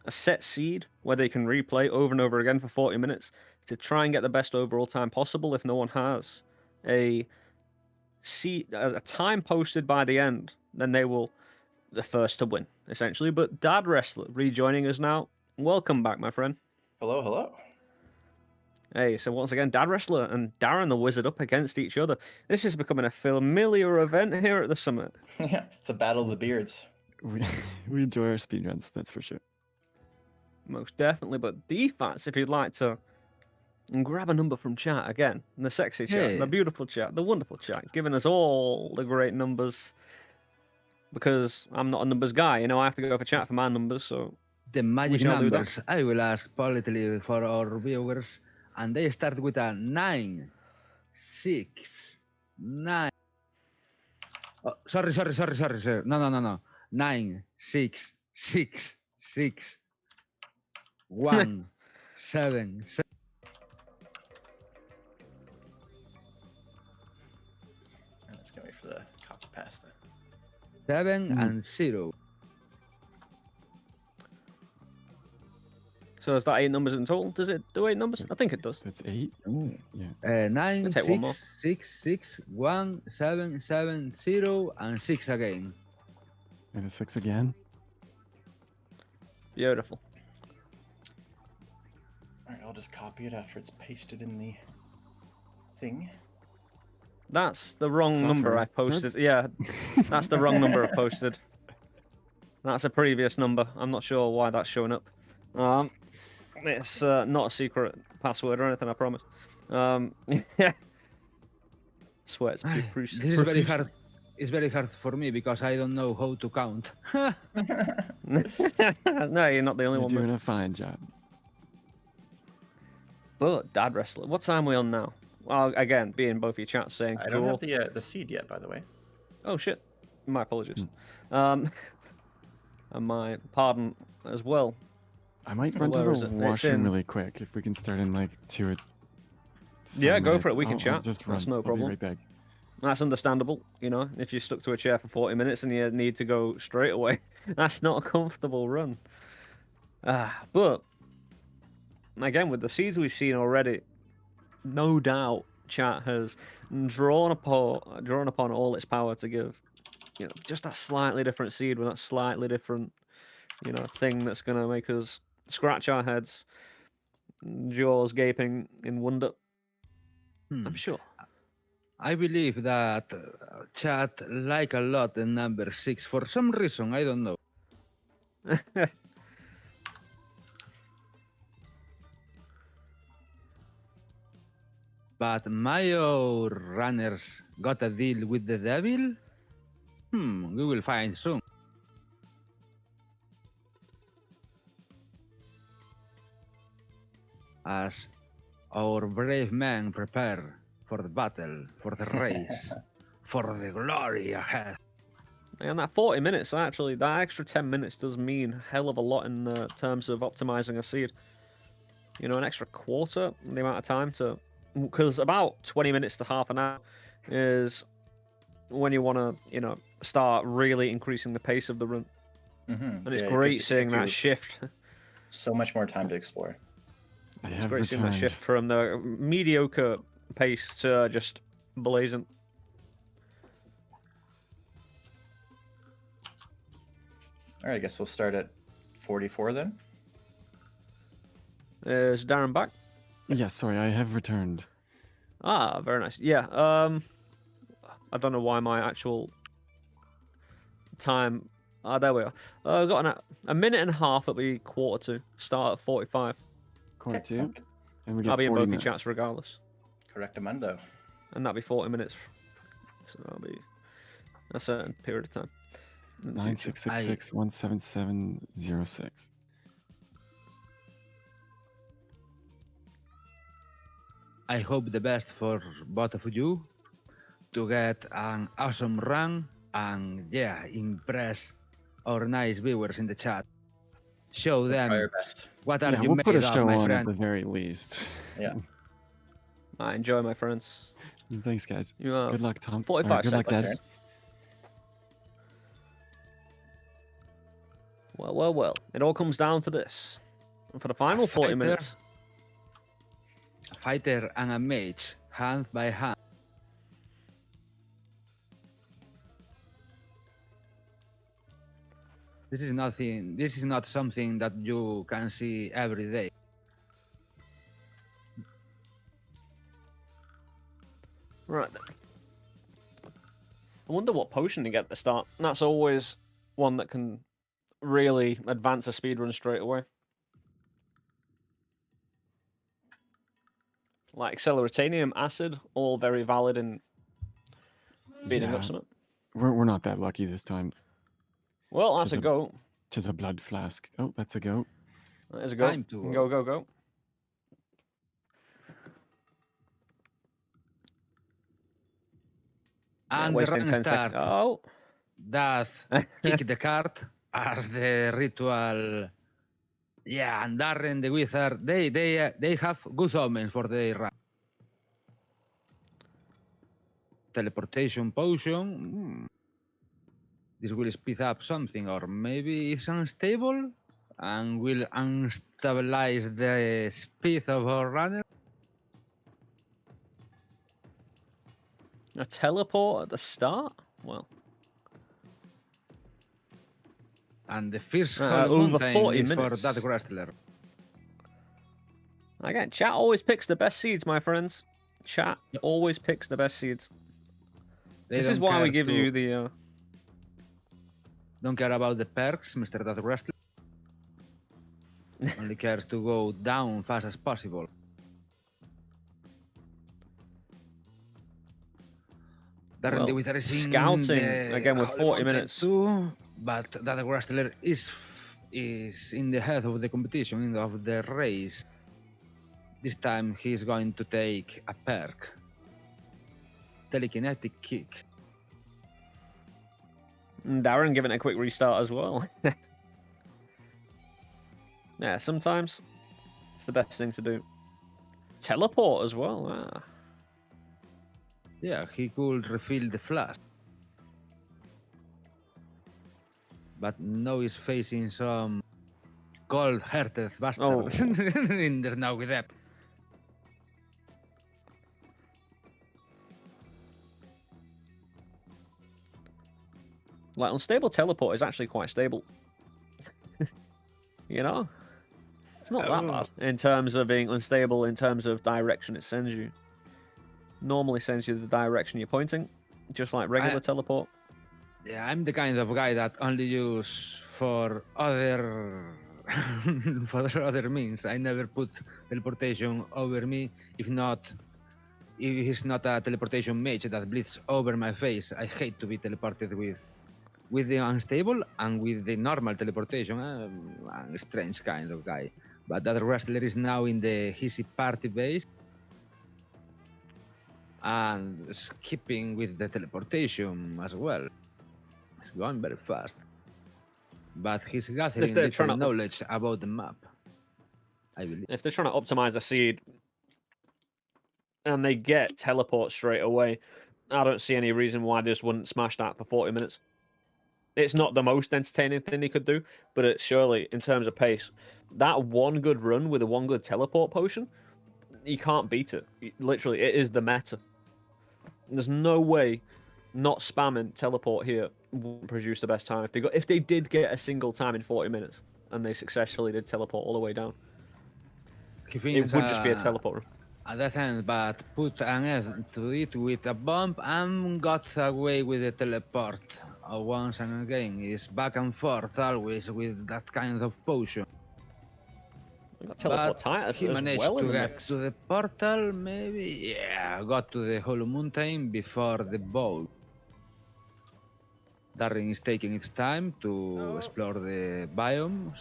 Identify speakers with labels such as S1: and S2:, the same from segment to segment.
S1: a set seed where they can replay over and over again for 40 minutes to try and get the best overall time possible. If no one has a time posted by the end, then they will the first to win, essentially. But Dadwrestler rejoining us now. Welcome back, my friend.
S2: Hello, hello.
S1: Hey, so once again, Dadwrestler and Darren the Wizard up against each other. This is becoming a familiar event here at the summit.
S2: Yeah, it's a battle of the beards.
S3: We enjoy our speedruns, that's for sure.
S1: Most definitely, but DFATs, if you'd like to grab a number from chat again, the sexy chat, the beautiful chat, the wonderful chat, giving us all the great numbers. Because I'm not a numbers guy, I have to go for chat for my numbers, so
S4: the magic numbers. I will ask politely for our viewers, and they start with a 9, 6, 9. Oh, sorry. No. 9, 6, 6, 6, 1, 7, 7.
S2: Let's go wait for the copy pasta.
S4: 7 and 0.
S1: So is that 8 numbers in total? Does it do 8 numbers? I think it does.
S3: That's 8?
S4: Yeah. 9, 6, 6, 6, 1, 7, 7, 0, and 6 again.
S3: And a 6 again.
S1: Beautiful.
S2: All right, I'll just copy it after it's pasted in the thing.
S1: That's the wrong number I posted. Yeah, that's the wrong number I posted. That's a previous number. I'm not sure why that's showing up. It's not a secret password or anything, I promise. Yeah. Swear it's
S4: this is very hard. It's very hard for me because I don't know how to count.
S1: No, you're not the only one.
S3: You're doing a fine job.
S1: But Dadwrestler, what time are we on now? Well, again, being both your chats saying.
S2: I don't have the seed yet, by the way.
S1: Oh shit! My apologies. And my pardon as well.
S3: I might run to the washroom really quick if we can start in like 2 or
S1: yeah, go for it. We can chat.
S3: Just run.
S1: That's no problem.
S3: I'll be right back.
S1: That's understandable. If you're stuck to a chair for 40 minutes and you need to go straight away, that's not a comfortable run. But again, with the seeds we've seen already, no doubt chat has drawn upon all its power to give, just that slightly different seed with that slightly different, thing that's going to make us scratch our heads, jaws gaping in wonder. I'm sure.
S4: I believe that chat like a lot the number 6 for some reason. I don't know. But Mayo runners got a deal with the devil? We will find soon. As our brave men prepare for the battle, for the race, for the glory ahead.
S1: And that 40 minutes, actually, that extra 10 minutes does mean a hell of a lot in terms of optimizing a seed. An extra quarter, the amount of time to... Because about 20 minutes to half an hour is when you want to, start really increasing the pace of the run. And it's great seeing that shift.
S2: So much more time to explore.
S1: It's great seeing that shift from the mediocre pace to just blazing.
S2: All right, I guess we'll start at 44 then.
S1: Is Darren back?
S3: Yeah, sorry, I have returned.
S1: Ah, very nice. Yeah, I don't know why my actual time... there we are. Got a minute and a half at the quarter to start at 45.
S3: Quarter to? And we get
S1: I'll be in
S3: 40
S1: both
S3: minutes.
S1: your chats regardless.
S2: Correctamundo.
S1: And that'll be 40 minutes. So that'll be a certain period of time.
S3: 9666 17706.
S4: I hope the best for both of you to get an awesome run and impress our nice viewers in the chat. Show them what are you
S3: we'll
S4: made
S3: put a
S4: of,
S3: show
S4: my
S3: on
S4: friend.
S3: at the very least.
S2: Yeah.
S1: I enjoy, my friends.
S3: Thanks, guys.
S1: Good
S3: luck, Tom.
S1: 45
S3: good luck,
S1: seconds.
S3: Dad.
S1: Well, well, well. It all comes down to this. And for the final 40
S4: fighter.
S1: minutes.
S4: A fighter and a mage, hand by hand. This is nothing. This is not something that you can see every day.
S1: Right then. I wonder what potion to get at the start. That's always one that can really advance a speedrun straight away. Like Acceleratium, Acid, all very valid in beating up something.
S3: We're not that lucky this time.
S1: Well, that's a go.
S3: Tis a blood flask. Oh, that's a go.
S1: That is a go.
S4: Time to
S1: Go, go, go.
S4: And the
S1: wasting
S4: run
S1: 10
S4: start.
S1: seconds. Oh.
S4: That kick the card as the ritual. Yeah, and Darren the Wizard, they have good omens for the run. Teleportation potion. This will speed up something, or maybe it's unstable and will unstabilize the speed of our runner.
S1: A teleport at the start? Well.
S4: And the first
S1: over 40
S4: is
S1: minutes.
S4: for Dadwrestler.
S1: Again, chat always picks the best seeds, my friends. Chat always picks the best seeds. This is why we give you the...
S4: Don't care about the perks, Mr. Dadwrestler. Only cares to go down fast as possible. Darren the Wizard is
S1: scouting again with 40 minutes.
S4: Too, but Dadwrestler is in the head of the competition, of the race. This time he's going to take a perk. Telekinetic kick.
S1: Darren giving it a quick restart as well. Yeah, sometimes it's the best thing to do. Teleport as well. Ah.
S4: Yeah, he could refill the flask. But now he's facing some cold-hearted bastards in the snow with them.
S1: Like, unstable teleport is actually quite stable. You know? It's not that bad in terms of being unstable, in terms of direction it sends you. Normally sends you the direction you're pointing, just like regular teleport.
S4: Yeah, I'm the kind of guy that only use for other other means. I never put teleportation over me. If he's not a teleportation mage that bleeds over my face, I hate to be teleported with the unstable and with the normal teleportation. I'm a strange kind of guy. But that wrestler is now in the his party base and skipping with the teleportation as well. It's going very fast. But he's gathering little knowledge about the map, I believe.
S1: If they're trying to optimize a seed and they get teleport straight away, I don't see any reason why they just wouldn't smash that for 40 minutes. It's not the most entertaining thing they could do, but it's surely, in terms of pace, that one good run with a one good teleport potion, you can't beat it. Literally, it is the meta. There's no way not spamming teleport here wouldn't produce the best time. If they did get a single time in 40 minutes and they successfully did teleport all the way down, it would just be a teleport run.
S4: At that end, but put an end to it with a bomb and got away with the teleport. Once and again, it's back and forth always with that kind of potion.
S1: Teleport Titus
S4: he
S1: as
S4: managed
S1: well
S4: to get to the portal, maybe? Yeah, got to the Hollow Mountain before the boat. Darren is taking its time to explore the biomes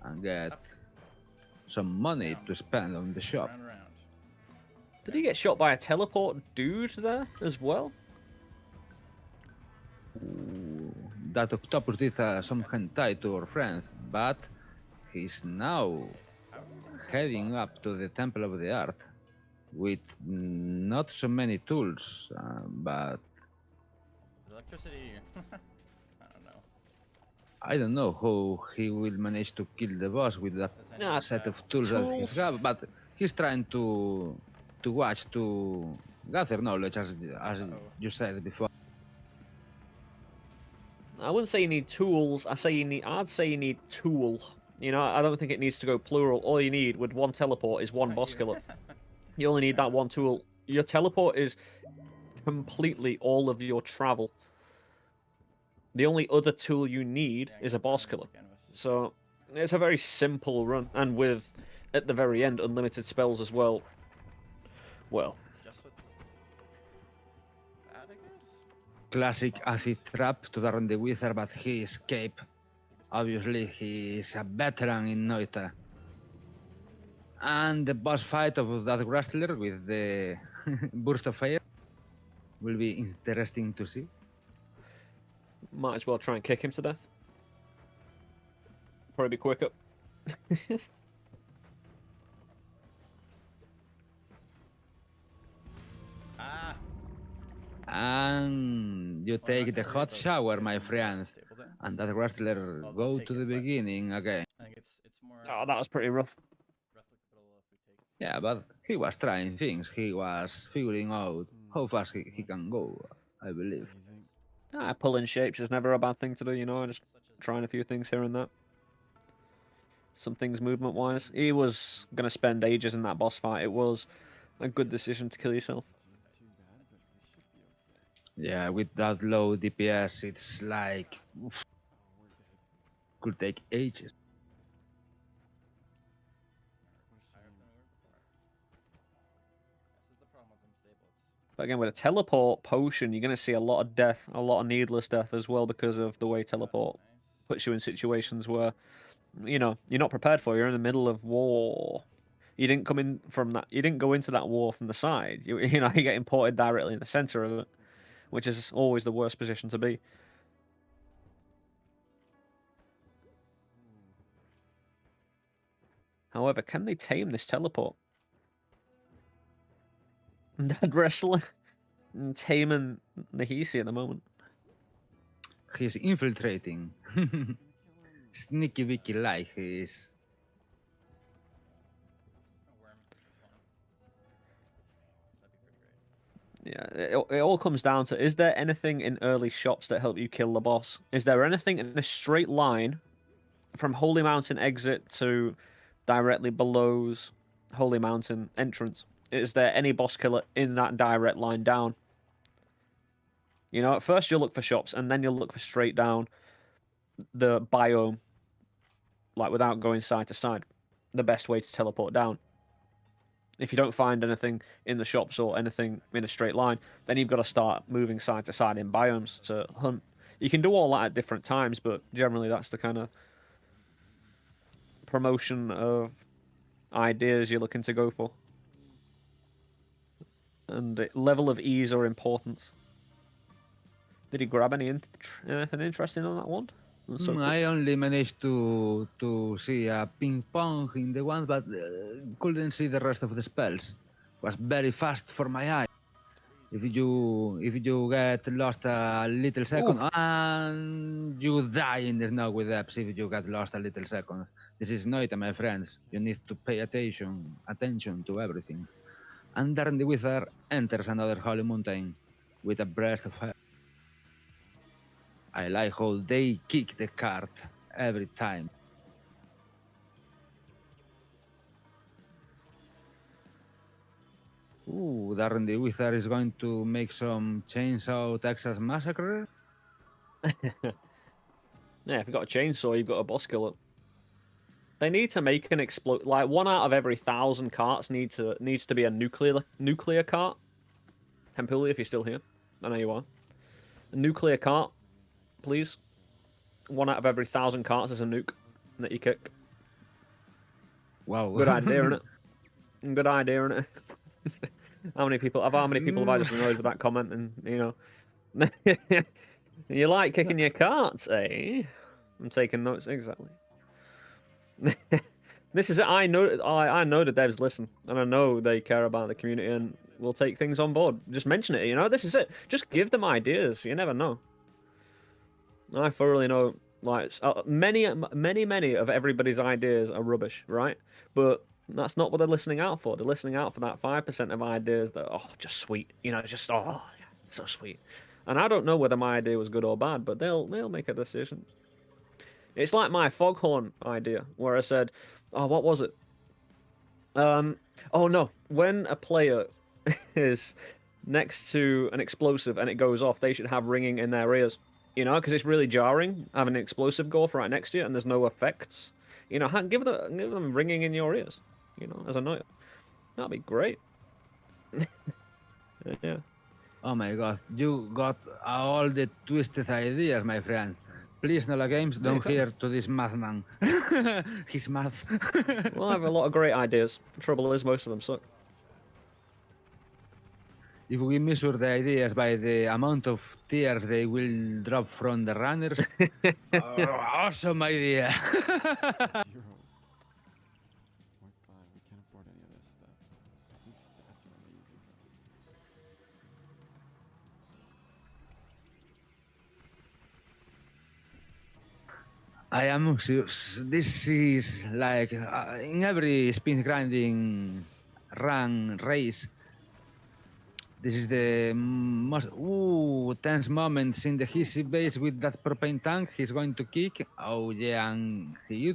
S4: and get some money to spend on the shop.
S1: Did he get shot by a teleport dude there as well?
S4: That octopus did some hentai to our friend, but he's now heading up to the Temple of the Art with not so many tools, but...
S2: Electricity. I don't know.
S4: I don't know how he will manage to kill the boss with that
S1: Nah,
S4: set of tools that he
S1: tools.
S4: has, but he's trying to watch, to gather knowledge, as you said before.
S1: I wouldn't say you need tools. I'd say you need tool. You know, I don't think it needs to go plural. All you need with one teleport is one boss killer. You only need that one tool. Your teleport is completely all of your travel. The only other tool you need is a boss killer. So it's a very simple run, and with at the very end unlimited spells as well. Well,
S2: Just with that, I guess.
S4: Classic acid trap to Darrenthewizard, but he escaped. Obviously, he is a veteran in Noita. And the boss fight of Dadwrestler with the burst of fire will be interesting to see.
S1: might as well try and kick him to death. Probably be quicker.
S2: Ah.
S4: And you take the hot shower, my friend, and that wrestler go to the beginning again.
S2: I think it's more.
S1: Oh, that was pretty rough.
S2: Replicable if we take.
S4: Yeah, but he was trying things. He was figuring out how fast he can go, I believe.
S1: Pulling shapes is never a bad thing to do, you know, just trying a few things here and there. Some things movement-wise. He was going to spend ages in that boss fight. It was a good decision to kill yourself.
S4: Yeah, with that low DPS, it's like... oof, could take ages.
S2: This is the problem with unstable. It's
S1: But again, with a teleport potion, you're going to see a lot of death, a lot of needless death as well because of the way teleport puts you in situations where, you know, you're not prepared for. You're in the middle of war. You didn't come in from that. You didn't go into that war from the side. You know, you get imported directly in the center of it, which is always the worst position to be. However, can they tame this teleport? Dadwrestler taming Nahisi at the moment.
S4: He's infiltrating. Sneaky Vicky like he is.
S2: a worm. It's one. So that'd be pretty great.
S1: Yeah, it all comes down to, is there anything in early shops that help you kill the boss? Is there anything in a straight line from Holy Mountain exit to directly below's Holy Mountain entrance? Is there any boss killer in that direct line down? You know, at first you'll look for shops, and then you'll look for straight down the biome, like without going side to side. The best way to teleport down. If you don't find anything in the shops or anything in a straight line, then you've got to start moving side to side in biomes to hunt. You can do all that at different times, but generally that's the kind of promotion of ideas you're looking to go for. And the level of ease or importance. Did he grab anything interesting on that one? So
S4: I only managed to see a ping pong in the one, but couldn't see the rest of the spells. Was very fast for my eye. If you get lost a little second, and you die in the snow with depths if you get lost a little second. This is Noita, my friends. You need to pay attention to everything. And Darrenthewizard enters another holy mountain with a breath of fire. I like how they kick the cart every time. Ooh, Darrenthewizard is going to make some Chainsaw Texas Massacre.
S1: Yeah, if you've got a chainsaw, you've got a boss killer. They need to make an explode. Like 1 out of every 1,000 carts needs to be a nuclear cart. Hempuli, if you're still here, I know you are. A nuclear cart, please. 1 out of every 1,000 carts is a nuke that you kick.
S4: Wow,
S1: Good idea, innit? Good idea, innit? How many people have I just annoyed with that comment? And you know, you like kicking your carts, eh? I'm taking notes exactly. This is it. I know the devs listen, and I know they care about the community and will take things on board. Just mention it, you know. This is it. Just give them ideas. You never know. I thoroughly know Like many of everybody's ideas are rubbish, right? But that's not what they're listening out for. They're listening out for that 5% of ideas that just sweet, just so sweet. And I don't know whether my idea was good or bad, but they'll make a decision. It's like my foghorn idea, where I said, oh, what was it? Oh no, when a player is next to an explosive and it goes off, they should have ringing in their ears. Because it's really jarring having an explosive go off right next to you and there's no effects. Give them ringing in your ears. As a note, that'd be great. Yeah.
S4: Oh my God, you got all the twisted ideas, my friend. Please, Nola Games, don't hear to this madman. He's mad.
S1: Well, I have a lot of great ideas. The trouble is, most of them suck.
S4: If we measure the ideas by the amount of tears they will drop from the runners, awesome idea.
S3: 0. 0.5. We can't afford any of this stuff. These stats are amazing.
S4: I am serious. This is like in every spin grinding run race. This is the most tense moments in the hissy base with that propane tank. He's going to kick. Oh yeah, and he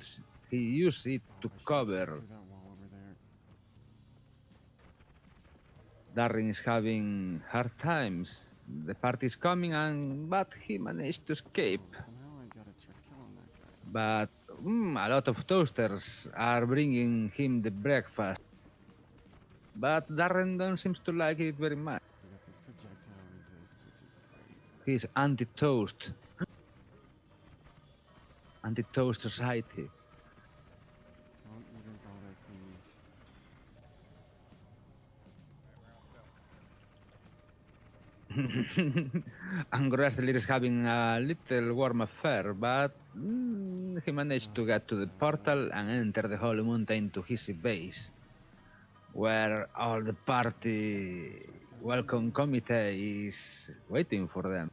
S4: used it to cover. Darren is having hard times. The party is coming, but he managed to escape.
S3: Somehow I got a trick kill on that guy.
S4: But a lot of toasters are bringing him the breakfast. But Darren don't seems to like it very much.
S3: We got this projectile resist, which is great.
S4: He's anti-toast. Anti-toast society.
S3: Don't even bother, please.
S4: And Wrestler is having a little warm affair, but he managed to get to the portal and enter the Holy Mountain to his base, where all the party welcome committee is waiting for them.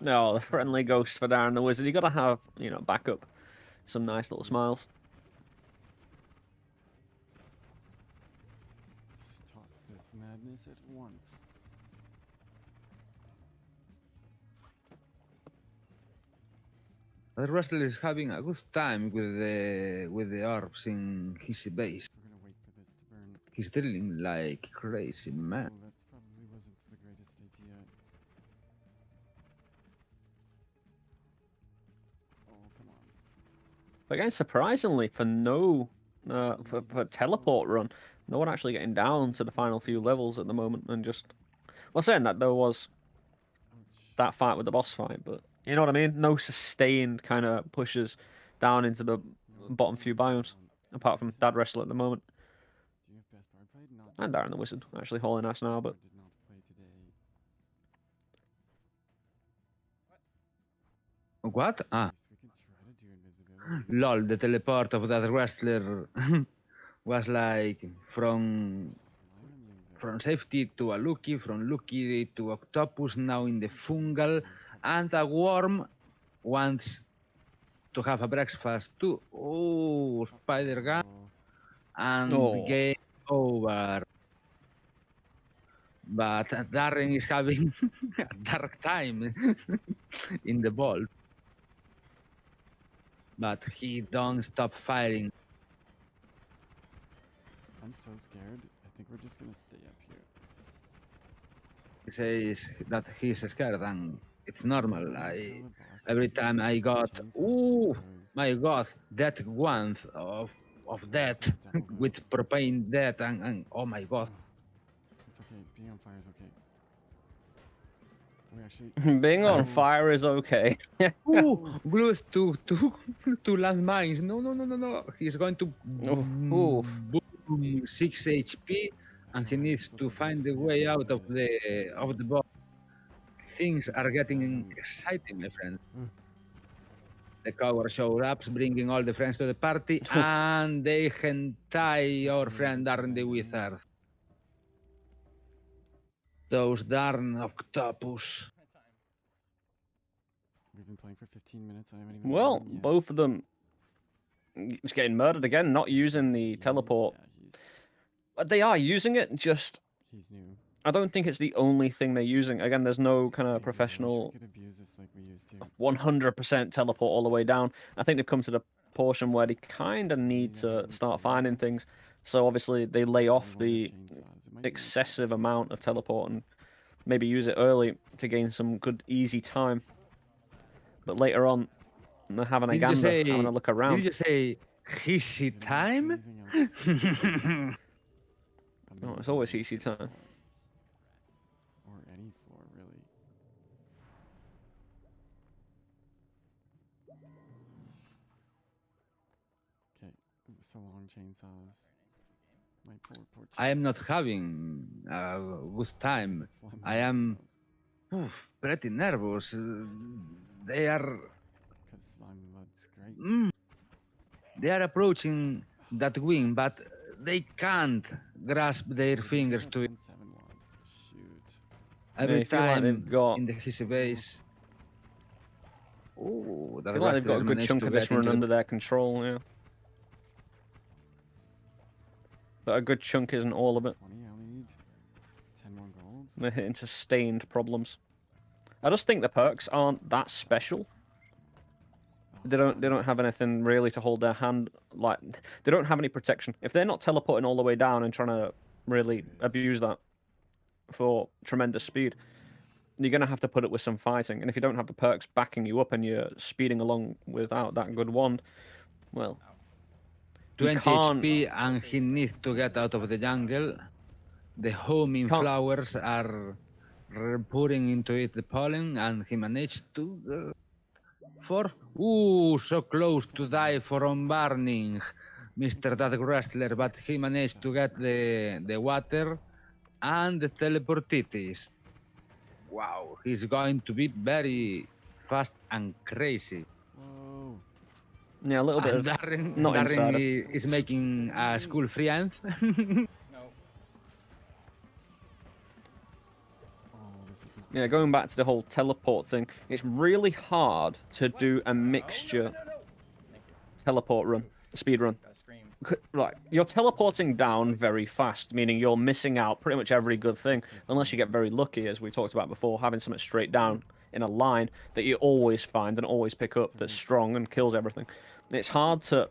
S3: 0.7.
S1: No, the friendly ghost for Darren the Wizard. You gotta have, backup. Some nice little smiles.
S3: Stop this madness at once.
S4: The wrestler is having a good time with the orbs in his base.
S3: We're gonna wait for this to burn.
S4: He's drilling like crazy, man.
S3: Oh, that probably wasn't the greatest idea. Oh, come on.
S1: But again, surprisingly, for teleport run, no one actually getting down to the final few levels at the moment, and just saying that there was
S3: Ouch.
S1: that fight with the boss fight, but you know what I mean? No sustained kind of pushes down into the bottom few biomes, apart from Dadwrestler at the moment.
S3: Do you have best bar played? Not
S1: And Darren the Wizard, actually hauling ass now, but
S3: did not play today.
S4: What? Ah,
S3: Yes, we could try to do invisibility.
S4: lol, the teleport of that wrestler was like from safety to a Lucky, from Lucky to Octopus, now in the Fungal, and a Worm wants to have a breakfast too. Oh, Spider Gun, and game over. But Darren is having a dark time in the vault. But he don't stop firing.
S3: I'm so scared. I think we're just gonna stay up here.
S4: He says that he's scared, and it's normal. Every time I got, my God, that one of death with propane death, and oh my God.
S3: It's okay. Being on fire is okay. We actually.
S1: being on fire is okay.
S4: Glued to landmines. No. He's going to boom 6 HP, and he needs to find the way out of the box. Things are getting exciting, my friend. The coward showed up, bringing all the friends to the party, and they hentai our friend Darrenthewizard. Those darn octopus.
S3: We've been playing for 15 minutes. I haven't even.
S1: Well,
S3: won yet.
S1: both of them just getting murdered again, not using the teleport.
S3: Yeah,
S1: But they are using it, just
S3: he's new.
S1: I don't think it's the only thing they're using. Again, there's no kind of
S3: We
S1: professional
S3: could abuse this like we used to.
S1: 100% teleport all the way down. I think they've come to the portion where they kind of need to start finding things. So obviously they lay off the excessive amount of teleport and maybe use it early to gain some good easy time. But later on, they're having a gander, having a look around.
S4: Did you say hissy time?
S1: Oh, it's always easy time.
S3: Or any floor, really. Okay, so long chainsaws. My poor
S4: I am not
S3: chainsaws.
S4: having a good time.
S3: Slime
S4: I am pretty nervous. They are
S3: Because slime mud's great.
S4: they are approaching that wing, but they can't grasp their fingers to it.
S3: 10-7 wand. Shoot.
S4: Every
S1: I feel like
S4: time
S1: they've got-
S4: in the hissy base. Oh,
S1: I feel like they've got a good chunk of this run under their control, yeah. But a good chunk isn't all of it.
S3: 20, I only need 10 more gold.
S1: They're hitting sustained problems. I just think the perks aren't that special. They don't have anything really to hold their hand, like they don't have any protection. If they're not teleporting all the way down and trying to really abuse that for tremendous speed, you're gonna have to put it with some fighting. And if you don't have the perks backing you up and you're speeding along without that good wand, well,
S4: 20
S1: can't-
S4: HP and he needs to get out of the jungle. The homing
S1: Can't-
S4: flowers are pouring into it the pollen, and he managed to so close to die from burning, Mr. Dadwrestler, but he managed to get the water and the teleportitis. Wow, he's going to be very fast and crazy.
S3: Whoa.
S1: yeah, a little bit
S4: And
S1: of
S4: Darren,
S1: not
S4: Darren
S1: insider.
S4: is making a school free end.
S2: No.
S3: Oh, this isn't.
S1: Yeah, going back to the whole teleport thing, it's really hard to do a mixture
S2: Thank you.
S1: teleport run, speed run.
S2: Gotta scream.
S1: Right, you're teleporting down very fast, meaning you're missing out pretty much every good thing, unless you get very lucky, as we talked about before, having something straight down in a line that you always find and always pick up that's strong and kills everything. It's hard to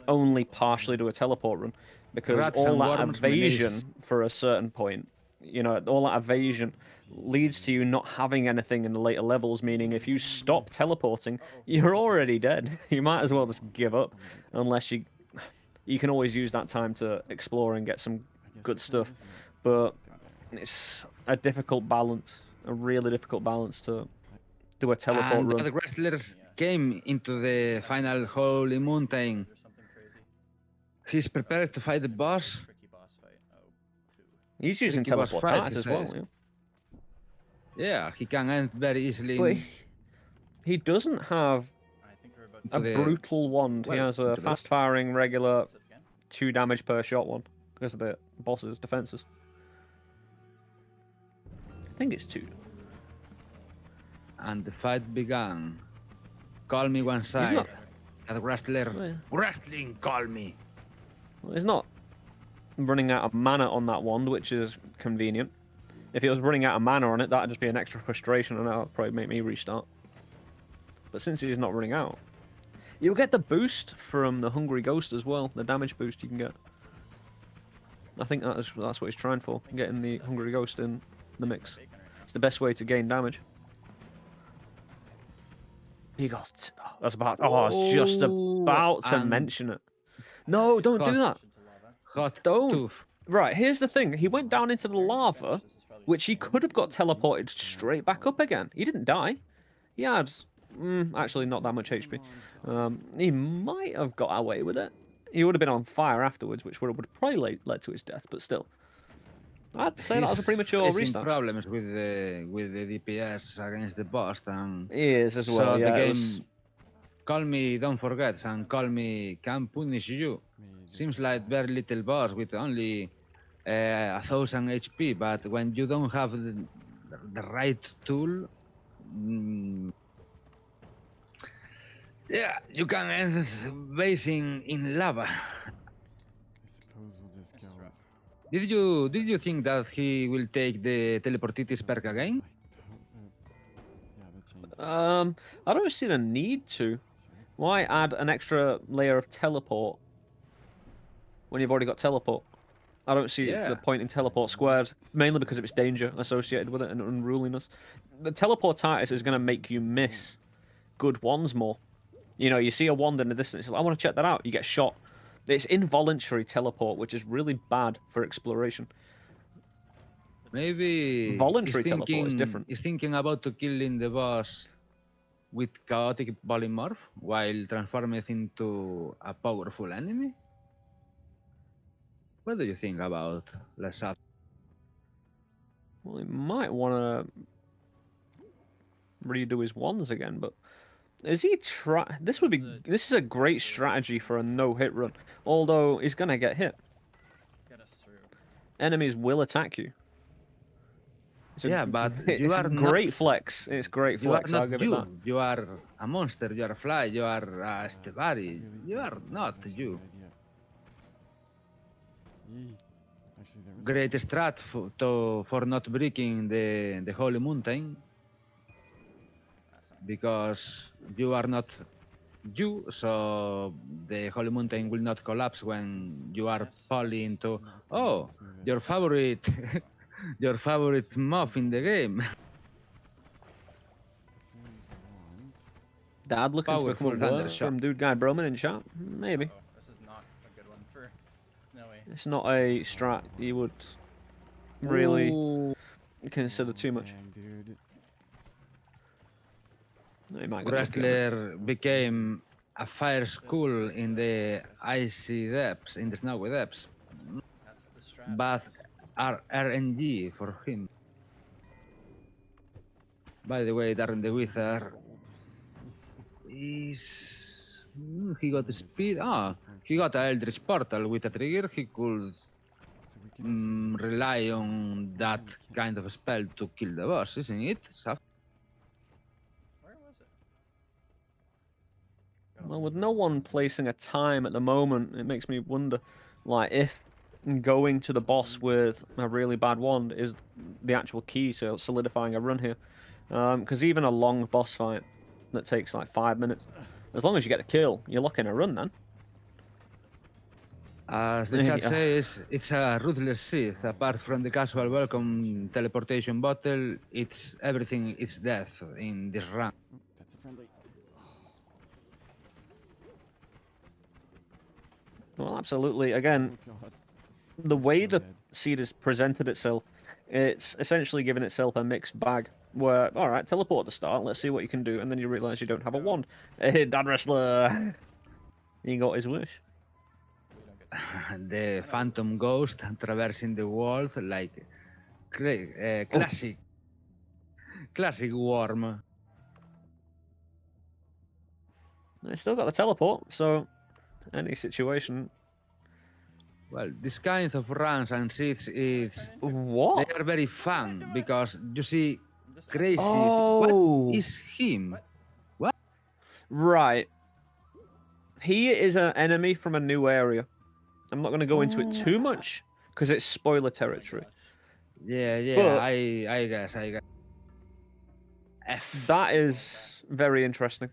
S1: only partially do a teleport run, because
S4: Rats
S1: all
S4: and
S1: that
S4: worms,
S1: evasion for a certain point, you know, all that evasion leads to you not having anything in the later levels, meaning if you stop teleporting, you're already dead. You might as well just give up, unless you can always use that time to explore and get some
S3: I guess
S1: good
S3: this
S1: stuff.
S3: one isn't
S1: But
S3: there.
S1: it's a difficult balance, a really difficult balance to do a teleport
S4: And
S1: run.
S4: the wrestlers came into the final holy mountain.
S2: Or something crazy.
S4: He's prepared to fight the boss.
S2: Tricky boss fight. Oh, two.
S1: He's using
S4: Tricky boss
S1: teleport
S4: fight,
S1: arts
S4: he
S1: as well.
S4: says.
S1: Yeah.
S4: Yeah, he can end very easily.
S1: But he doesn't have
S2: I think we're about
S1: a
S2: to
S4: the-
S1: brutal wand. He
S4: well,
S1: has a
S4: into the-
S1: fast-firing, regular
S2: Is it again?
S1: 2 damage per shot one because of the boss's defenses. I think it's 2.
S4: And the fight began. Call me one side.
S1: not-
S4: The wrestler.
S1: Well,
S4: Wrestling, call me.
S1: he's not running out of mana on that wand, which is convenient. If he was running out of mana on it, that'd just be an extra frustration, and that would probably make me restart. But since he's not running out, you'll get the boost from the Hungry Ghost as well, the damage boost you can get. I think that's what he's trying for, getting the Hungry Ghost in the mix.
S2: Bacon or
S1: It's the best way to gain damage. He got. That's about. Oh, I was just about to
S4: and
S1: mention it. No, don't do that.
S2: into lava.
S4: Hot
S1: Don't.
S4: tooth.
S1: Right, here's the thing. He went down into the lava, which he could have got teleported straight back up again. He didn't die. He had, actually, not that much HP. He might have got away with it. He would have been on fire afterwards, which would have probably led to his death, but still. I'd say that was a
S4: He's
S1: premature
S4: facing
S1: restart.
S4: problems with the DPS against the boss, and
S1: He is as
S4: so
S1: well, yeah.
S4: the
S1: it
S4: game
S1: was-
S4: call me Don't Forget and call me Can Punish You. Seems like very little boss with only 1,000 HP, but when you don't have the right tool, yeah, you can end bathing in lava.
S3: I suppose we'll just go.
S4: Did you think that he will take the teleportitis perk again?
S1: I don't see the need to. Why add an extra layer of teleport when you've already got teleport? I don't see the point in teleport squared, mainly because of its danger associated with it and unruliness. The teleportitis is going to make you miss good wands more. You know, you see a wand in the distance, I want to check that out. You get shot. It's involuntary teleport, which is really bad for exploration.
S4: Maybe
S1: voluntary teleport is different.
S4: He's thinking about to killing the boss with chaotic polymorph while transforming into a powerful enemy. What do you think about LetsSuffer?
S1: Well, he might want to redo his wands again, but is he This is a great strategy for a no-hit run. Although he's gonna get hit.
S2: Get us through.
S1: Enemies will attack you.
S4: But
S1: it's
S4: you are
S1: great
S4: not,
S1: flex. It's great flex. I'll give it that.
S4: You are a monster. You are a fly. You are a Stevari. You are not you. Great strat for not breaking the holy mountain, because you are not you, so the holy mountain will not collapse when you are falling into your favorite your favorite mob in the game.
S1: Dad looking to become a word from Dude Guy Broman in chat? Maybe.
S2: Oh, this is not a good one for Noe.
S1: It's not a strat you would really consider too much.
S4: Wrestler became a fire school in the icy depths, in the snowy depths.
S2: That's the strat.
S4: But RNG for him. By the way, Darrenthewizard is... he got the speed. He got an Eldritch Portal with a trigger. He could rely on that kind of spell to kill the boss, isn't it?
S2: Where was it?
S1: Well, with no one placing a time at the moment, it makes me wonder, like, if going to the boss with a really bad wand is the actual key to solidifying a run here. Because even a long boss fight that takes like 5 minutes, as long as you get a kill, you're locking a run then.
S4: As the chat says, it's a ruthless Sith. Apart from the casual welcome teleportation bottle, it's everything is death in this run.
S3: That's a friendly.
S1: Well, absolutely. Again, the way the seed has presented itself, it's essentially given itself a mixed bag. Where, all right, teleport at the start, let's see what you can do, and then you realise you don't have a wand. Hey, Dadwrestler! He got his wish.
S4: The phantom ghost traversing the walls like classic worm.
S1: I still got the teleport, so any situation.
S4: Well, this kind of runs and seeds is
S1: what?
S4: They are very fun because you see crazy.
S1: Oh.
S4: What is him? What?
S1: Right. He is an enemy from a new area. I'm not going to go into it too much because it's spoiler territory.
S4: Yeah,
S1: but
S4: I guess.
S1: That is very interesting.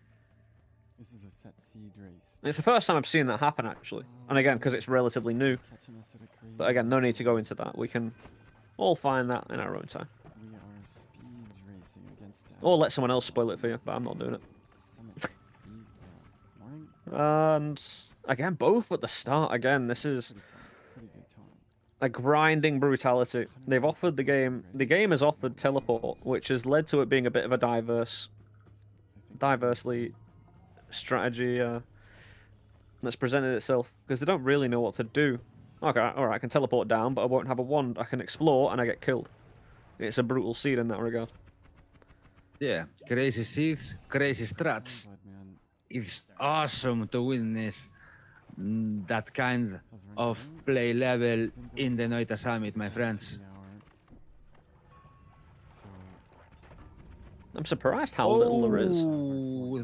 S3: This is a set seed race.
S1: It's the first time I've seen that happen, actually. And again, because it's relatively new. But again, no need to go into that. We can all find that in our own time.
S3: We are speed racing against
S1: or let someone else spoil it for you, but I'm not doing it. And again, both at the start. Again, this is a grinding brutality. They've offered the game. The game has offered teleport, which has led to it being a bit of a diversely strategy that's presented itself, because they don't really know what to do. Okay, alright, I can teleport down, but I won't have a wand. I can explore, and I get killed. It's a brutal seed in that regard.
S4: Yeah, crazy seeds, crazy strats. it's awesome to witness that kind of play level in the Noita Summit, my friends.
S1: I'm surprised how little there is.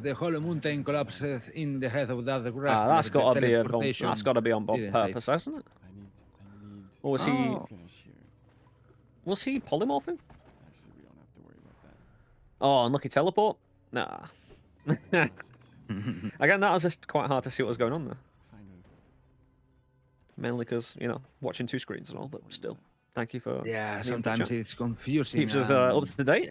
S4: The whole mountain collapses in the head of that wrestler.
S1: That's got to be
S4: Teleportation
S1: on
S4: didn't
S1: purpose, hasn't it?
S3: I need.
S1: Or was he
S3: Finish here.
S1: was he polymorphing?
S3: Actually, we don't have to worry about that.
S1: Oh, unlucky teleport? Nah. Again, that was just quite hard to see what was going on there.
S3: Find
S1: Mainly because, you know, watching two screens and all, but still. Thank you for
S4: Yeah,
S1: the input,
S4: sometimes
S1: chat.
S4: it's confusing.
S1: Keeps us up to date.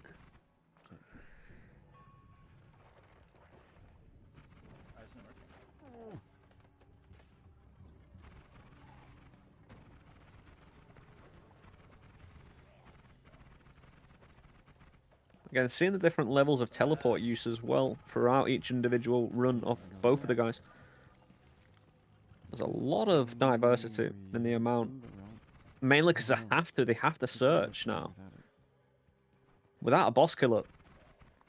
S1: Again, seeing the different levels of teleport use as well throughout each individual run of both of the guys. There's a lot of diversity in the amount. Mainly because they have to search now. Without a boss killer.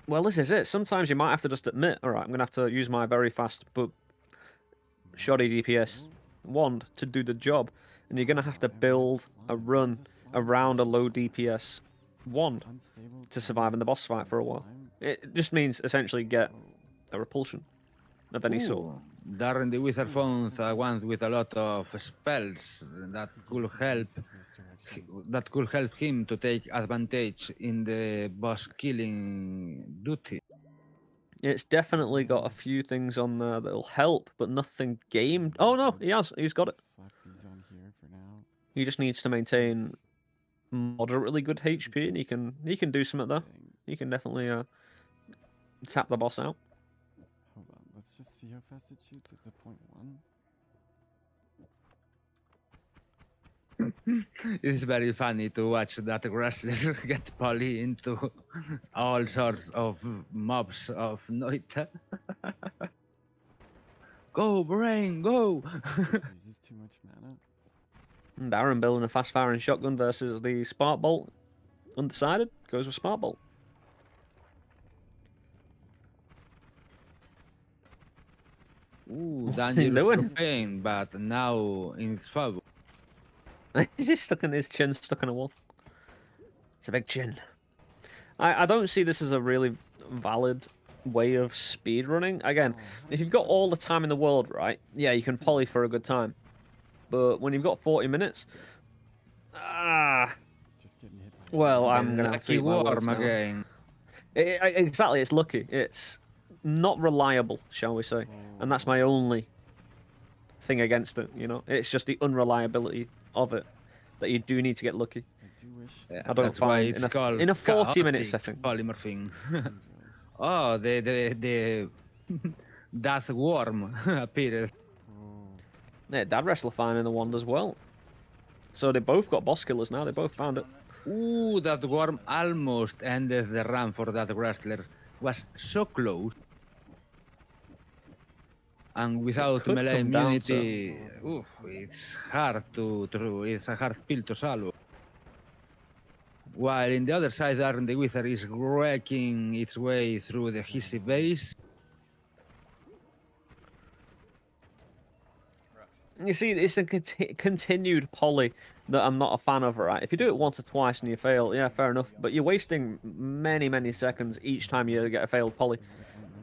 S1: Well, this is it. Sometimes you might have to just admit, alright, I'm going to have to use my very fast but shoddy DPS wand to do the job. And you're going to have to build a run around a low DPS wand to survive in the boss fight for a while. It just means essentially get a repulsion of any sort.
S4: Darrenthewizard found one with a lot of spells that could help him to take advantage in the boss killing duty.
S1: It's definitely got a few things on there that'll help, but nothing game. Oh no, he has. He's got it. He just needs to maintain moderately good HP, and he can do something there. He can definitely tap the boss out.
S3: Hold on, let's just see how fast it shoots. It's a 0.1.
S4: It's very funny to watch that wrestler get poly into all sorts of mobs of Noita. Go, brain, go!
S3: Uses too much mana.
S1: And Darren building a fast firing shotgun versus the Spark Bolt. Undecided, goes with Spark Bolt.
S4: Ooh,
S1: What's he
S4: dangerous
S1: doing?
S4: campaign, but now in its favor.
S1: He's just stuck in his chin, stuck in a wall. It's a big chin. I don't see this as a really valid way of speed running. Again, if you've got all the time in the world, right? Yeah, you can poly for a good time. But when you've got 40 minutes,
S3: Just getting hit by
S1: well, I'm gonna have to
S4: Lucky
S1: eat my words
S4: worm
S1: now.
S4: again.
S1: Exactly, it's lucky. It's not reliable, shall we say? And that's my only thing against it. You know, it's just the unreliability of it that you do need to get lucky.
S3: I do wish
S4: Yeah,
S1: I don't
S4: that's why
S1: find
S4: it's called
S1: in a 40-minute
S4: chaotic
S1: setting.
S4: polymorphing. Oh, the death worm appeared.
S1: Yeah, Dadwrestler finding the wand as well. So they both got boss killers now. They both found it.
S4: Ooh, that worm almost ended the run for that wrestler. Was so close. And without
S1: could
S4: melee
S1: come down
S4: immunity, oof, it's hard it's a hard pill to swallow. While in the other side, Darrenthewizard is wrecking its way through the hissy base.
S1: You see, it's a continued poly that I'm not a fan of, right? If you do it once or twice and you fail, yeah, fair enough. But you're wasting many seconds each time you get a failed poly.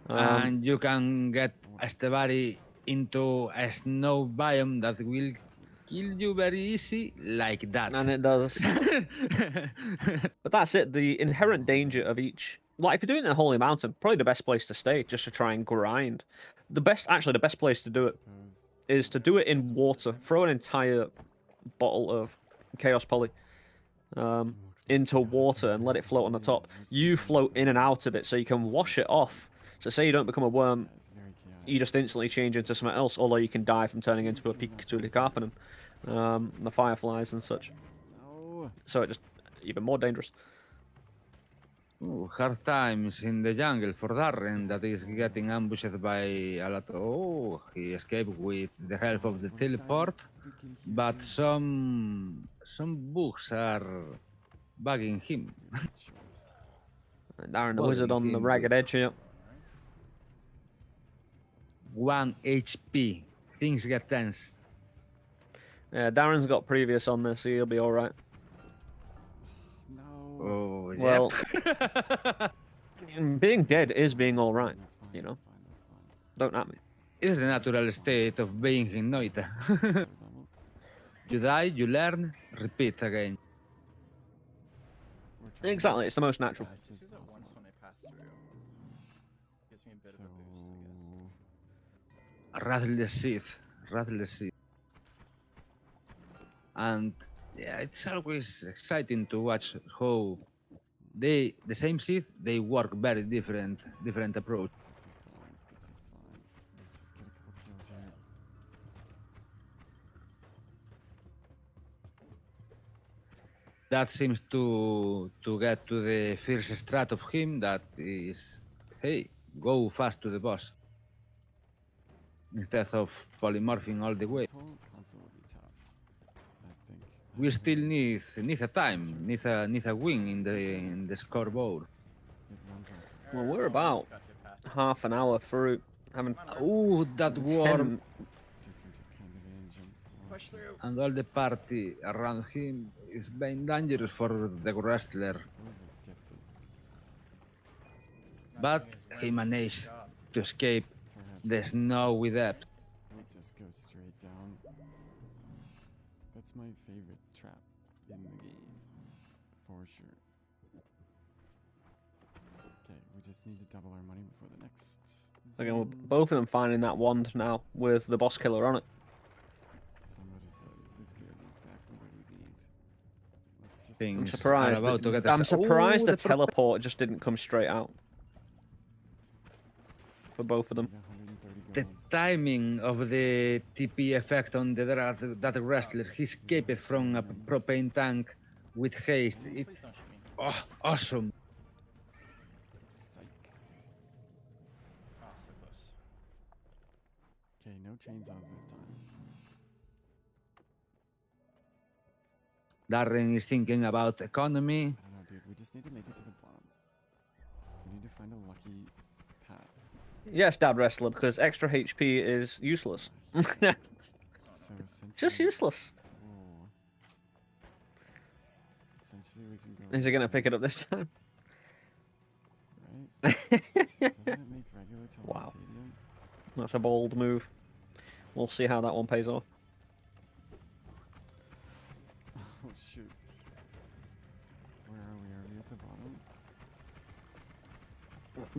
S4: And you can get Estevari into a snow biome that will kill you very easy, like that.
S1: And it does. But that's it. The inherent danger of each. Like, if you're doing it in a holy mountain, probably the best place to stay, just to try and grind. The best place to do it is to do it in water. Throw an entire bottle of Chaos Poly into water and let it float on the top. You float in and out of it so you can wash it off. So say you don't become a worm, you just instantly change into something else, although you can die from turning into a Pikachu the fireflies and such. So it just even more dangerous.
S4: Ooh, hard times in the jungle for Darren that is getting ambushed by a lot. Oh, he escaped with the help of the teleport, but some bugs are bugging him.
S1: Darren the Wizard on the ragged edge here.
S4: 1 HP. Things get tense.
S1: Yeah, Darren's got previous on this, so he'll be all right.
S3: No.
S4: Oh,
S1: Well,
S4: yep.
S1: being dead is being all right.
S3: That's fine,
S1: You know,
S3: that's fine, that's fine.
S1: don't at me.
S4: It's the natural state of being in Noita.
S3: Third level.
S4: You die, you learn, repeat again.
S3: We're trying
S1: Exactly,
S3: as
S1: it's the most natural.
S3: fast as
S2: This is it once
S3: possible.
S2: when I pass through. Gives me a bit of a boost, I guess.
S4: Rattle the seed. And yeah, it's always exciting to watch how the same seed, they work very different approach.
S3: This is fine. This is fine. Let's just get a couple kills here.
S4: That seems to get to the first strat of him, that is, hey, go fast to the boss. Instead of polymorphing all the way.
S3: This whole console will be tough. I think.
S4: We still need a time, need a win in the scoreboard.
S3: It runs on fire.
S1: Well, we're about
S2: Just got hit past.
S1: half an hour through. Haven't
S4: Oh, that worm!
S3: Different kind of engine.
S2: Push through.
S4: And all the party around him is being dangerous for the wrestler.
S3: Suppose let's get this.
S2: Not
S4: But
S2: doing his
S4: he
S2: work.
S4: managed
S2: Good job.
S4: to escape
S3: Perhaps
S4: the snowy depth.
S3: we'll just go straight down. That's my favorite trap in the game. For sure. Okay, we just need to double our money before the next.
S1: Again, we're
S3: zone.
S1: both of them finding that wand now with the boss killer on it.
S3: Somebody's load is good. Exactly what we need. Let's just.
S4: Things
S1: I'm
S4: are
S1: surprised.
S4: about to
S1: That,
S4: get
S1: I'm
S4: us-
S1: surprised
S4: Ooh,
S1: the teleport just didn't come straight out for both of them.
S3: We got 130
S4: The
S3: gold.
S4: timing of the TP effect on that wrestler, he escaped from a propane tank with haste.
S2: Please don't shoot me.
S4: Awesome.
S3: Psych.
S2: Oh, so close.
S3: Okay, no chainsaws this time.
S4: Darren is thinking about economy.
S3: I don't know, dude. We just need to make it to the bottom. We need to find a lucky path.
S1: Yes, Dadwrestler, because extra HP is useless.
S3: So
S2: So annoying.
S1: Just
S3: essentially,
S1: useless.
S3: oh. Essentially, we can go.
S1: Is he gonna pick it up this time?
S3: Right? Doesn't it make regular
S1: Wow.
S3: teletadium?
S1: That's a bold move. We'll see how that one pays off.
S3: Oh shoot. Where are we? Are we at the bottom?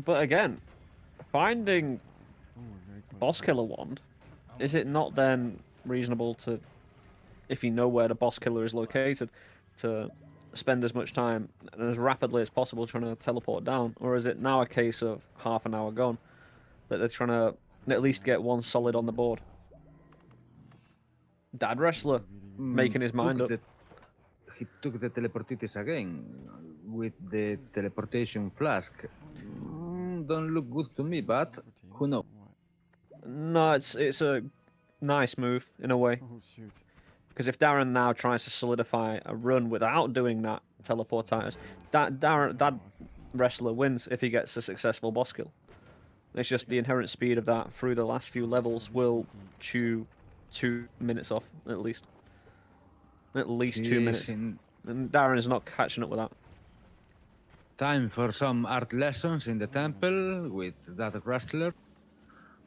S1: But again, finding
S3: Oh, we're very close.
S1: boss
S3: to it.
S1: killer wand, is it not then reasonable to, if you know where the boss killer is located, to spend as much time and as rapidly as possible trying to teleport down? Or is it now a case of half an hour gone that they're trying to at least get one solid on the board? Dadwrestler making his mind up.
S4: He took the teleportitis again with the teleportation flask. Don't look good to me, but who knows?
S3: What?
S1: No, it's a nice move in a way.
S3: Oh shoot.
S1: Because if Darren now tries to solidify a run without doing that teleportitis, that wrestler wins if he gets a successful boss kill. It's just the inherent speed of that through the last few levels will chew 2 minutes off at least. At least 2 minutes. And Darren is not catching up with that.
S4: Time for some art lessons in the temple with that wrestler,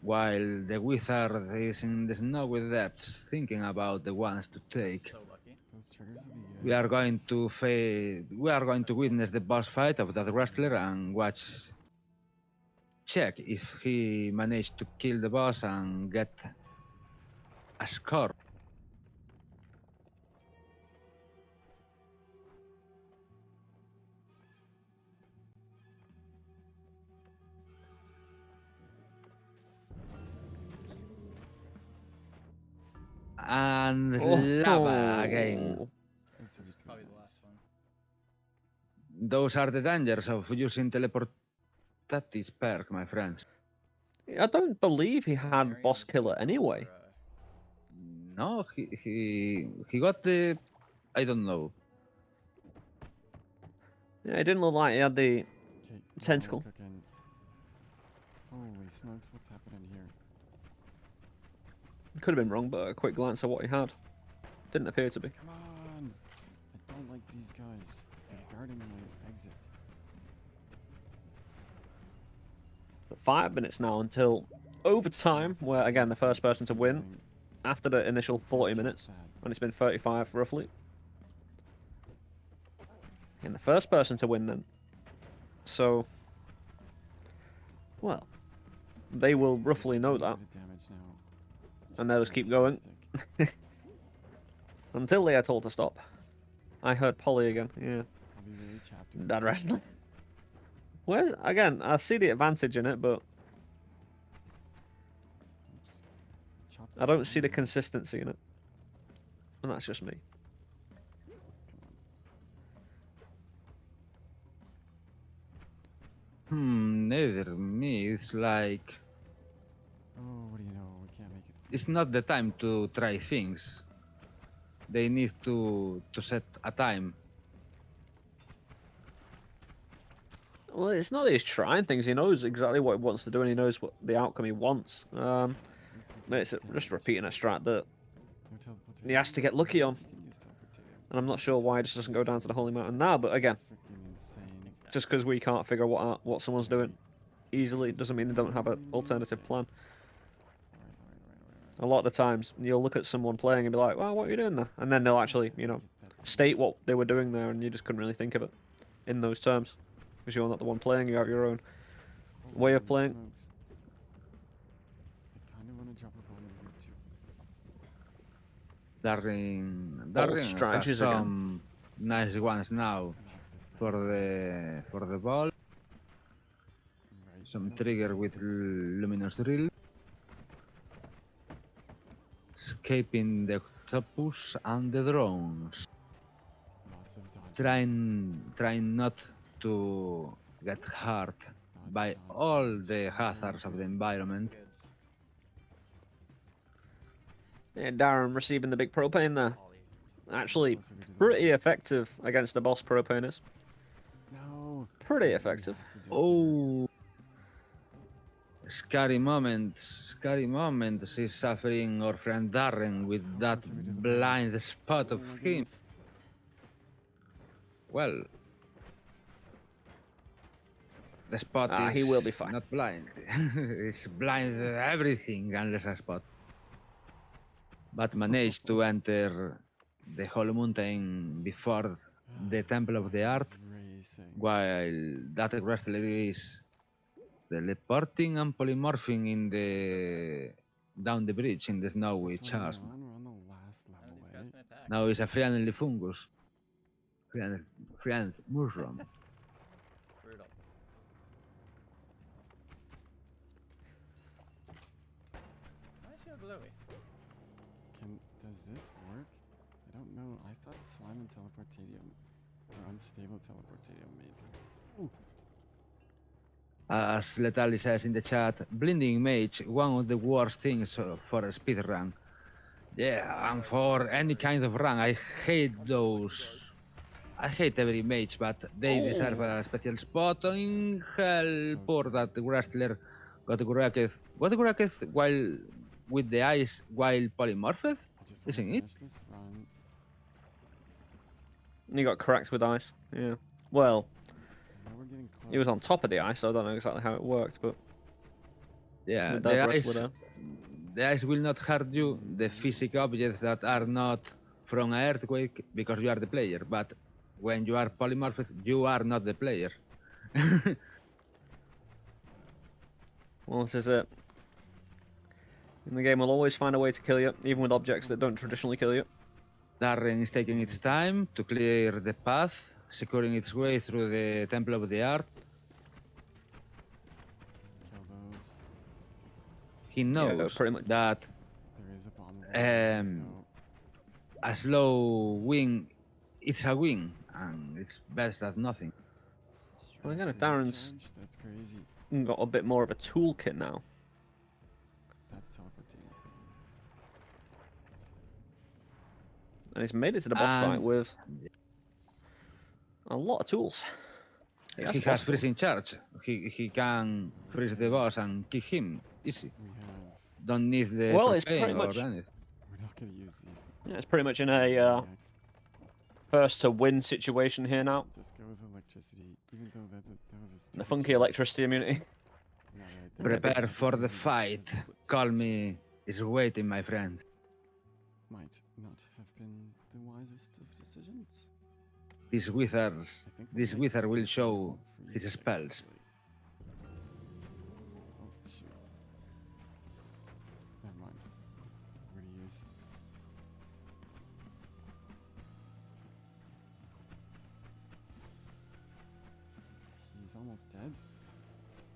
S4: while the wizard is in the snowy depths thinking about the ones to take.
S2: So lucky.
S3: Those triggers will be good.
S4: We are going to witness the boss fight of that wrestler and check if he managed to kill the boss and get a score. And lava again.
S3: This is
S2: Probably the last one.
S4: Those are the dangers of using teleportatis perk, my friends.
S1: I don't believe he had
S2: Marion
S1: boss
S2: is
S1: killer
S2: for,
S1: anyway.
S4: No, he got the, I don't know.
S1: Yeah, it didn't look like he had the.
S3: Okay,
S1: Tentacle.
S3: cooking. Holy smokes, what's happening here?
S1: Could have been wrong, but a quick glance at what he had didn't appear to be.
S3: Come on! I don't like these guys. They're guarding my exit.
S1: But 5 minutes now until overtime, where again the first person to win after the initial 40 minutes, and it's been 35 roughly. And the first person to win then. So, well, they will roughly know that, and they'll just keep going until they are told to stop. I heard Polly again. Yeah. Dadwrestler. Where's again? I see the advantage in it, but I don't see the consistency in it, and that's just me.
S4: Neither me. It's like
S3: Oh, what do you know? We can't make it.
S4: it's not the time to try things. They need to set a time.
S1: Well, it's not that he's trying things. He knows exactly what he wants to do, and he knows what the outcome he wants. It's just repeating a strat that he has to get lucky on. And I'm not sure why he just doesn't go down to the Holy Mountain now. But again, just because we can't figure what someone's doing easily doesn't mean they don't have an alternative plan. A lot of the times, you'll look at someone playing and be like, well, what are you doing there? And then they'll actually, you know, state what they were doing there, and you just couldn't really think of it in those terms. Because you're not the one playing, you have your own way of playing.
S3: I kind of want to drop a bomb over here too.
S4: Darren
S1: strategies
S4: has
S1: again.
S4: some nice ones now for the ball. Some trigger with luminous drill. Escaping the octopus and the drones.
S3: Lots of dodging.
S4: Trying not to get hurt by all the hazards of the environment.
S1: Yeah, Darren receiving the big propane there. Actually, pretty effective against the boss propaners.
S3: No.
S1: Pretty effective.
S4: Oh, scary moment. She's suffering our friend Darren with that blind spot of him. Well, the spot is
S1: he will be fine.
S4: not blind. It's blind everything unless a spot. But managed to enter the Holy Mountain before the Temple of the Art, while that wrestler is teleporting and polymorphing in the down the bridge in the snowy chasm.
S3: We're on the last level,
S2: These guys
S3: right?
S2: can attack.
S4: Now it's a friendly fungus. Friend mushroom.
S2: Brutal. Why is he all glowy?
S3: Does this work? I don't know. I thought slime and teleportadium, or unstable teleportadium made. Ooh.
S4: As Letaali says in the chat, blinding mage, one of the worst things for a speedrun. Yeah, and for any kind of run, I hate those. I hate every mage, but they deserve a special spot in hell. Poor that wrestler got wrecked. Got wrecked while with the ice while polymorphed,
S3: I just want to
S4: isn't it?
S3: finish this run.
S1: You got cracked with ice. Yeah. Well,
S3: I know we're getting
S1: he was on
S3: close.
S1: top of the ice, so I don't know exactly how it worked, but
S4: Yeah,
S1: with
S4: the
S1: that
S4: ice,
S1: wrestler
S4: the ice will not hurt you. The physical objects that are not from an earthquake because you are the player, but when you are polymorphed, you are not the player.
S1: well, this is it. And the game will always find a way to kill you, even with objects that don't traditionally kill you.
S4: Darren is taking its time to clear the path, securing its way through the Temple of the Art.
S3: Kill those.
S4: He
S1: Yeah,
S4: knows
S1: pretty much.
S4: that
S3: There is a bomb. over there. No.
S4: a slow win, it's a win, and it's best than nothing.
S1: Well, again, if
S3: Phase
S1: Darren's
S3: charge? That's crazy.
S1: got a bit more of a toolkit now,
S3: That's teleporting.
S1: and he's made it to the boss fight
S4: And-
S1: with a lot of tools.
S4: He
S1: has
S4: has
S1: possible.
S4: freezing charge. He can freeze the boss and kick him easy.
S3: We have
S4: don't need the
S1: Well, it's
S4: propane
S1: pretty
S4: or
S1: much
S4: anything.
S3: We're not gonna use these.
S1: yeah, it's pretty much in a
S3: React.
S1: first to win situation here now.
S3: So just go with electricity, even though that was a
S1: The
S3: stupid
S1: funky
S3: choice.
S1: electricity immunity.
S3: Yeah, right,
S1: Yeah,
S3: that
S4: Prepare
S3: doesn't
S4: for the
S3: really make
S4: fight.
S3: sense, but
S4: Call
S3: stupid
S4: me
S3: choice.
S4: is waiting, my friend.
S3: Might not have been the wisest of decisions.
S4: This wizard
S3: I think
S4: This
S3: might
S4: wizard
S3: just
S4: will
S3: go for
S4: show
S3: freeze
S4: his
S3: there,
S4: spells.
S3: actually. Oh shoot. Never mind. We're gonna use. He's almost dead.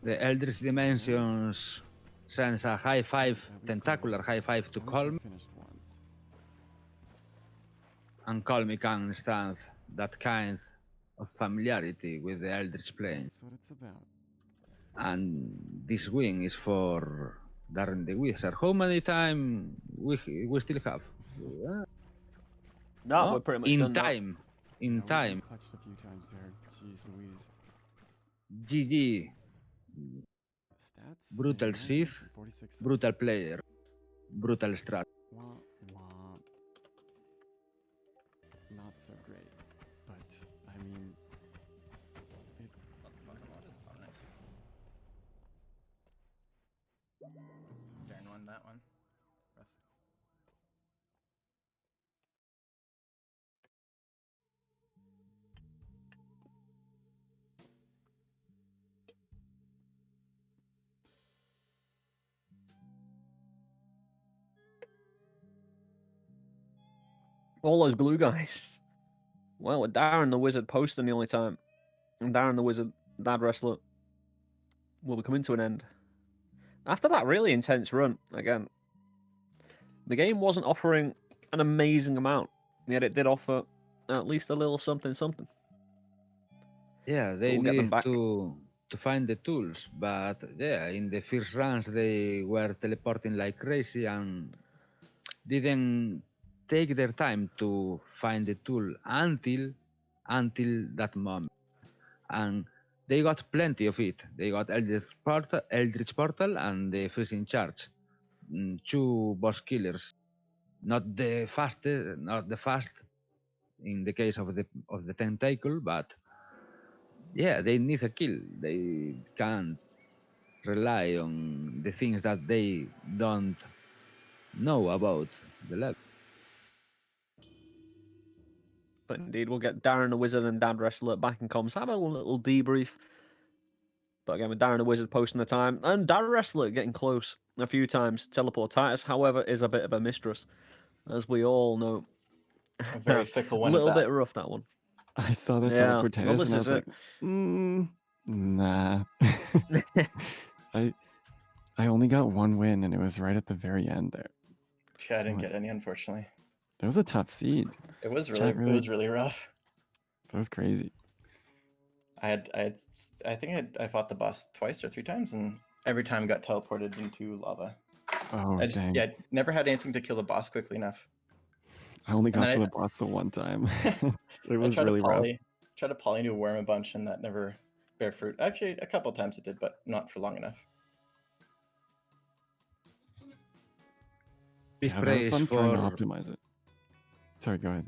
S4: The Eldritch Dimensions sends a high five,
S3: At least
S4: tentacular high five to
S3: at least
S4: Call
S3: I
S4: me,
S3: finished once.
S4: and Call me can stand that kind of familiarity with the Eldritch plane.
S3: That's what it's about.
S4: And this wing is for Darrenthewizard. How many time we still have?
S1: No,
S4: No,
S1: we're pretty much
S4: in
S1: done now.
S4: time. In
S3: Yeah, we
S4: time.
S3: clutched a few times there. Jeez Louise.
S4: GG.
S3: Stats.
S4: Brutal
S3: say 9
S4: Sith,
S3: minutes and 46
S4: Brutal
S3: seconds.
S4: player. Brutal strat.
S3: Wah, wah. Not so great, but I mean, it
S2: Nice. Darren won that one. Rough.
S1: All those glue guys. Well, with Darren the Wizard posting the only time, and Darren the Wizard, Dadwrestler, will be coming to an end. After that really intense run, again, the game wasn't offering an amazing amount, yet it did offer at least a little something something.
S4: Yeah, they
S1: we'll get them
S4: need
S1: back.
S4: to find the tools, but yeah, in the first runs they were teleporting like crazy and didn't take their time to find the tool until that moment. And they got plenty of it. They got Eldritch Portal and the Freezing Charge. Two boss killers. Not the fastest, not the fast in the case of the tentacle, but yeah, they need a kill. They can't rely on the things that they don't know about the level.
S1: But indeed, we'll get Darren the Wizard and Dadwrestler back in comms. Have a little debrief. But again, with Darren the Wizard posting the time, and Dadwrestler getting close a few times. Teleportitis, however, is a bit of a mistress, as we all know.
S2: A very fickle
S1: A
S2: one.
S1: little
S2: of that.
S1: bit rough, that one.
S3: I saw that
S1: Yeah, well,
S3: teleportatus
S1: this
S3: and I
S1: is
S3: was
S1: it.
S3: like, nah. I only got one win and it was right at the very end there.
S2: Yeah, I didn't get any, unfortunately.
S3: That was a tough seed.
S2: It was
S3: Chat
S2: really rough.
S3: That was crazy.
S2: I think I fought the boss twice or 3 times, and every time got teleported into lava.
S3: Oh,
S2: I just
S3: dang.
S2: never had anything to kill the boss quickly enough.
S3: I only got
S2: then
S3: to
S2: I-
S3: the boss the one time. It
S2: I
S3: was
S2: tried
S3: really
S2: to
S3: rough.
S2: tried to poly into a worm a bunch, and that never bear fruit. Actually, a couple times it did, but not for long enough.
S4: Big
S3: Yeah, that was
S4: praise
S3: fun trying to
S4: for
S3: optimize it. Sorry, go ahead.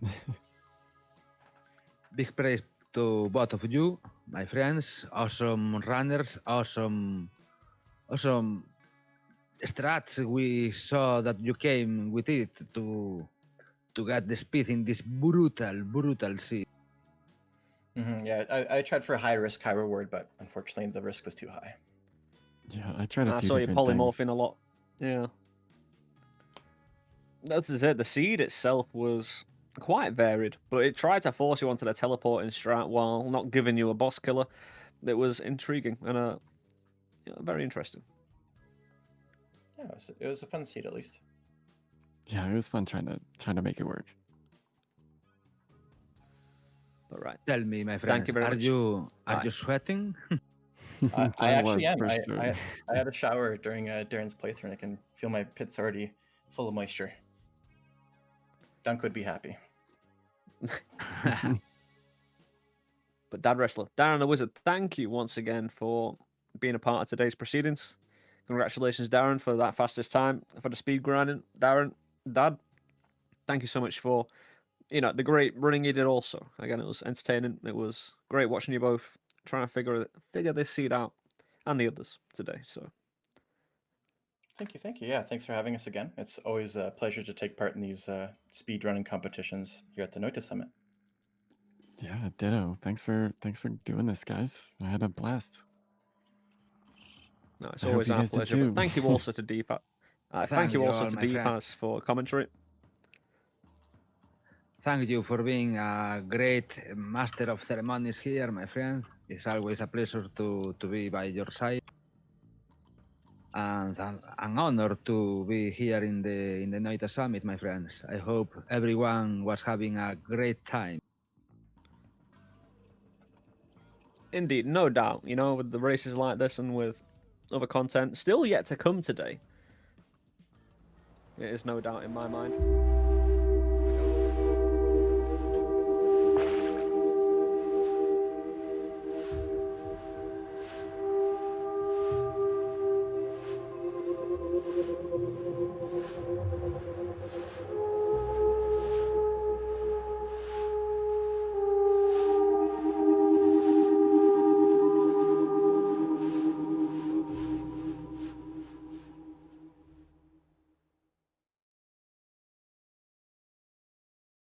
S4: big praise to both of you, my friends. Awesome runners, awesome strats. We saw that you came with it to get the speed in this brutal sea.
S2: Yeah, I tried for a high risk, high reward, but unfortunately the risk was too high.
S3: Yeah, I tried a
S1: I
S3: few
S1: saw you
S3: different things.
S1: polymorphing a lot. Yeah. That's it. The seed itself was quite varied, but it tried to force you onto the teleporting strat while not giving you a boss killer. It was intriguing and very interesting.
S2: Yeah, it was a fun seed at least.
S3: Yeah, it was fun trying to make it work.
S1: But right.
S4: Tell me, my friends,
S1: Thank you very
S4: are
S1: much.
S4: you
S1: Aye.
S4: sweating?
S2: I actually am.
S3: for
S2: I,
S3: sure.
S2: I had a shower during Darren's playthrough, and I can feel my pits already full of moisture. Dunk would be happy.
S1: But Dadwrestler, Darren the Wizard, thank you once again for being a part of today's proceedings. Congratulations, Darren, for that fastest time for the speed grinding. Darren, Dad, thank you so much for the great running you did. Also, again, it was entertaining. It was great watching you both trying to figure this seed out, and the others today. So.
S2: Thank you, thank you. Yeah, thanks for having us again. It's always a pleasure to take part in these speed running competitions here at the Noita Summit.
S3: Yeah, ditto. Thanks for doing this, guys. I had a blast.
S1: No, it's
S3: I hope
S1: always
S3: you
S1: our
S3: guys did
S1: pleasure. But
S3: too.
S1: thank you also to Deepak. Thank you also
S4: all,
S1: to
S4: my friend.
S1: Deepak for commentary.
S4: Thank you for being a great master of ceremonies here, my friend. It's always a pleasure to be by your side. And an honor to be here in the Noita Summit, my friends. I hope everyone was having a great time.
S1: Indeed, no doubt. With the races like this and with other content still yet to come today, it is no doubt in my mind.